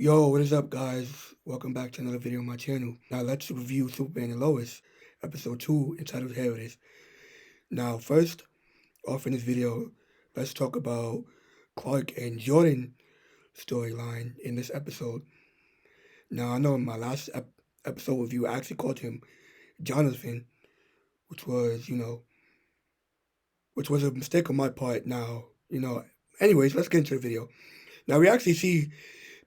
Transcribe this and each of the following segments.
Yo, what is up, guys? Welcome back to another video on my channel. Now, let's review Superman and Lois, episode 2, entitled Here It Is. Now, first off in this video, let's talk about Clark and Jordan storyline in this episode. Now, I know in my last episode review, I actually called him Jonathan, which was, which was a mistake on my part. Anyways, let's get into the video. Now, we actually see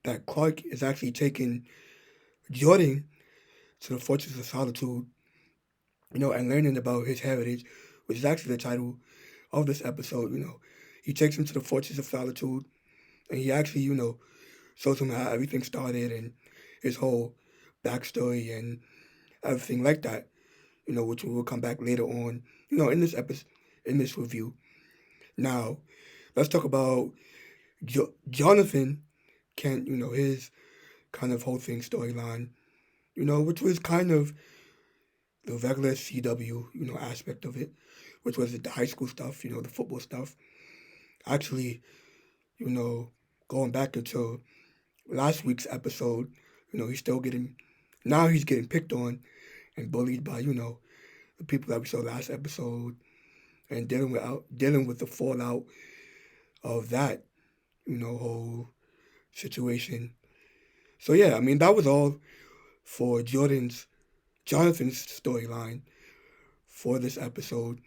that Clark is actually taking Jordan to the Fortress of Solitude, and learning about his heritage, which is actually the title of this episode. He takes him to the Fortress of Solitude, and he actually, shows him how everything started and his whole backstory and everything like that. Which we will come back later on, in this episode, in this review. Now, let's talk about Jonathan Kent. His kind of whole thing storyline. Which was kind of the regular CW, aspect of it, which was the high school stuff, the football stuff. Actually, you know, going back into last week's episode, he's still getting, now he's getting picked on and bullied by, the people that we saw last episode and dealing with the fallout of that, whole situation. So yeah, I mean, that was all for Jonathan's storyline for this episode,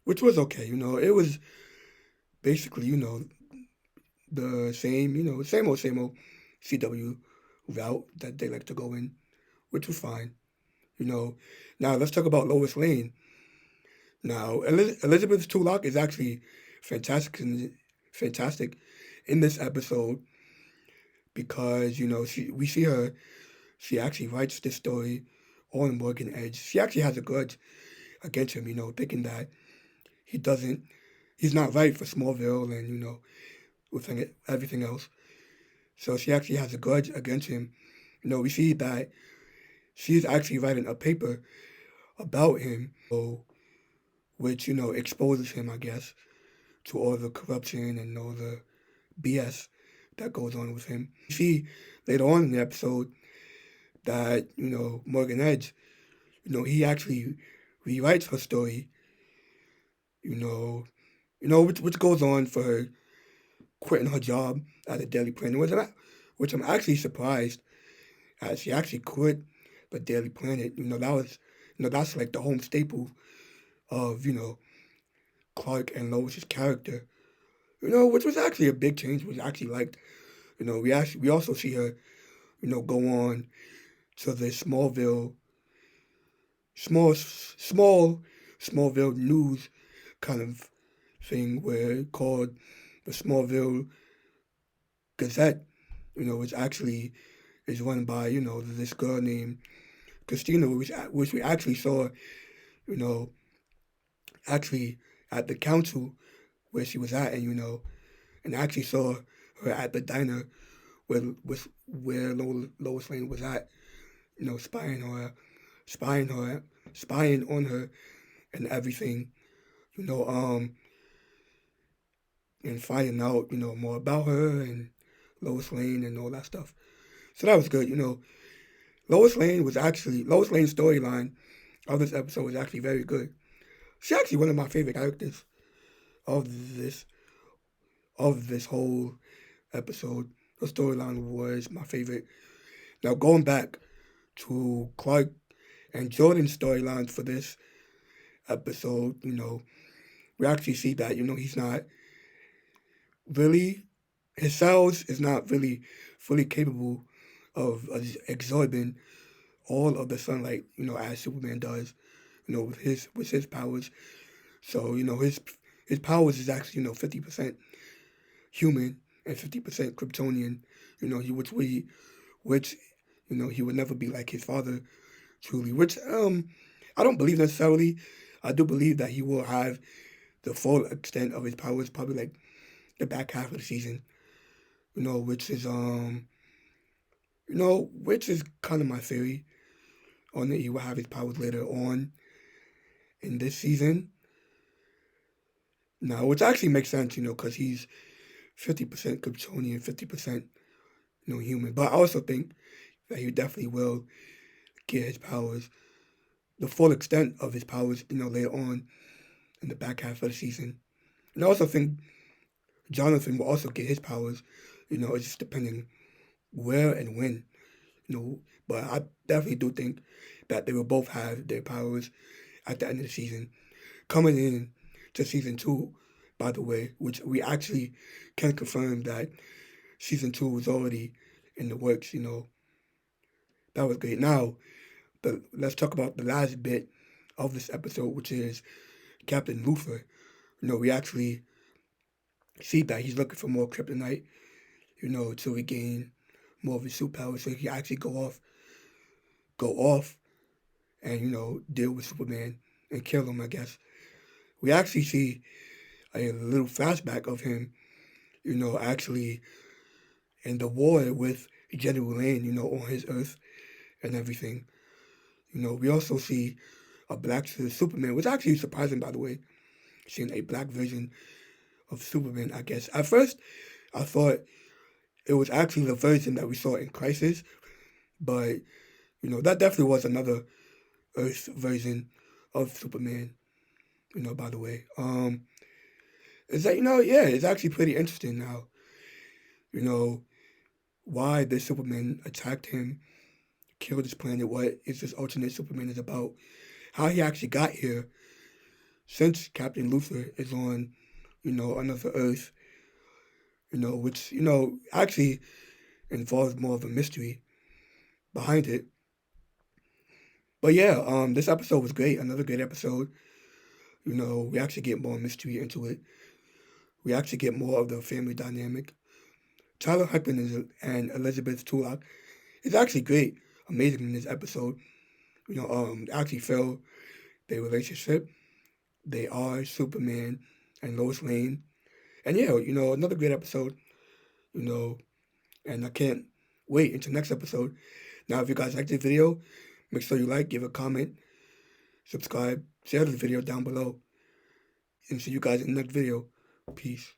which was okay. It was basically, the same, same old CW route that they like to go in, which was fine. You know, now let's talk about Lois Lane. Now, Elizabeth Tulloch is actually fantastic in this episode because we see her. She actually writes this story on Morgan Edge. She actually has a grudge against him, thinking that he doesn't, he's not right for Smallville and with everything else. So she actually has a grudge against him. We see that she's actually writing a paper about him, which exposes him, I guess, to all the corruption and all the BS that goes on with him. You see later on in the episode that Morgan Edge, he actually rewrites her story, which goes on for her quitting her job at the Daily Planet, which I'm actually surprised as she actually quit the Daily Planet. That's like the home staple of Clark and Lois's character. Which was actually a big change. Which I actually liked. We also see her, go on to the Smallville news kind of thing where called the Smallville Gazette, which actually is run by, this girl named Christina, which we actually saw, you know, actually at the council where she was at, and actually saw her at the diner where Lois Lane was at, spying her, spying on her and everything, you know, um, and finding out, more about her and Lois Lane and all that stuff. So that was good, Lois Lane's storyline of this episode was actually very good. She's actually one of my favorite characters of this of this whole episode. Her storyline was my favorite. Now going back to Clark and Jordan's storylines for this episode, we actually see that, he's not really, his cells is not really fully capable of absorbing all of the sunlight, as Superman does, with his powers. So, his powers is actually, 50% human and 50% Kryptonian, he which he would never be like his father truly, which I don't believe necessarily. I do believe that he will have the full extent of his powers probably like the back half of the season, which is which is kind of my theory on that he will have his powers later on in this season. Now, which actually makes sense, because he's 50% Kryptonian, 50%, human. But I also think that he definitely will get his powers, the full extent of his powers, later on in the back half of the season. And I also think Jonathan will also get his powers. It's just depending where and when. But I definitely do think that they will both have their powers at the end of the season. Coming in to season 2, by the way, which we actually can confirm that season 2 was already in the works. That was great. Now, let's talk about the last bit of this episode, which is Captain Luther. We actually see that he's looking for more kryptonite, to regain more of his superpowers, so he can actually go off, and deal with Superman and kill him. I guess we actually see a little flashback of him, actually in the war with General Lane, on his Earth and everything. We also see a black Superman, which actually is surprising, by the way, seeing a black version of Superman, I guess. At first, I thought it was actually the version that we saw in Crisis, but, that definitely was another Earth version of Superman, by the way. Is that, yeah, it's actually pretty interesting now, why the Superman attacked him, killed this planet, what is this alternate Superman is about, how he actually got here, since Captain Luther is on, another Earth, which, actually involves more of a mystery behind it. But yeah, this episode was great. Another great episode. We actually get more mystery into it. We actually get more of the family dynamic. Tyler Huckman and Elizabeth Tulloch is actually great, amazing in this episode. Actually feel their relationship. They are Superman and Lois Lane. And yeah, another great episode, and I can't wait until next episode. Now, if you guys like this video, make sure you like, give a comment, subscribe, share the video down below, and see you guys in the next video. Peace.